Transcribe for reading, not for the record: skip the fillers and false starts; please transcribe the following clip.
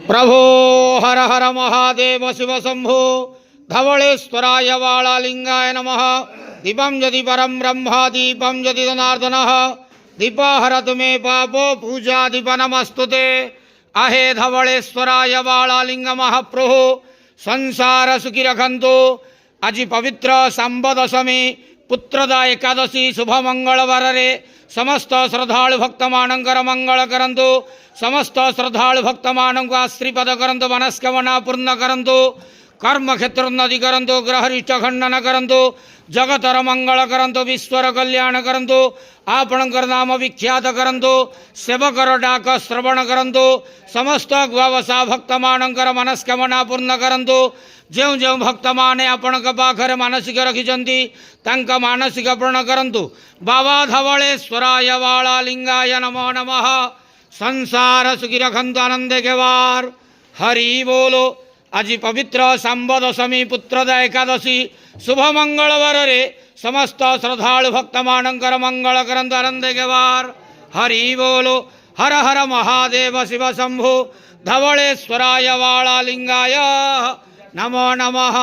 प्रभो हर हर महादेव शिव शंभो धवलेश्वराय वाळालिंगाय नमः। दीपं यदि परं ब्रह्म दीपं यदि जनार्दनः दीपहरतु मे पापो पूजा दीप नमस्तुते। अहे धवलेश्वराय वाळालिंग महाप्रभु संसार सुखी रखंतु। आज पवित्र सांब दशमी पुत्रदा एकादशी शुभ मंगलवार रे समस्त श्रद्धालु भक्त मानकर मंगल करंतु। समस्त श्रद्धालु भक्त मानक आश्रीपद करंतु। मनस्कामना पूर्ण करंतु। कर्म क्षेत्र उन्नति करंतु। ग्रहरिष्ट खंडन करंतु। जगतर मंगल करंतु। विश्वर कल्याण करंतु। आपणकर नाम विख्यात करंतु। सेवकर डाक श्रवण करंतु। समस्त व्यवसा भक्त मानकर मनस्कामना पूर्ण करंतु। जो जो भक्त माने आपण पाखरे मानसिक रखिछंती तांका मानसिक पूर्ण करंतु। बाबा धवलेश्वराय वाळालिंगाय नमो नमः। संसार सुखी रखंतु आनंदे के वार। हरि बोलो। आज पवित्र सांब दशमी पुत्रदा एकादशी शुभ मंगलवार रे समस्त श्रद्धालु भक्त मानकर मंगल करंतु आनंदे के वार। हरि बोलो। हर हर महादेव शिव शंभो धवलेश्वराय वाळालिंगाय नमो नमः।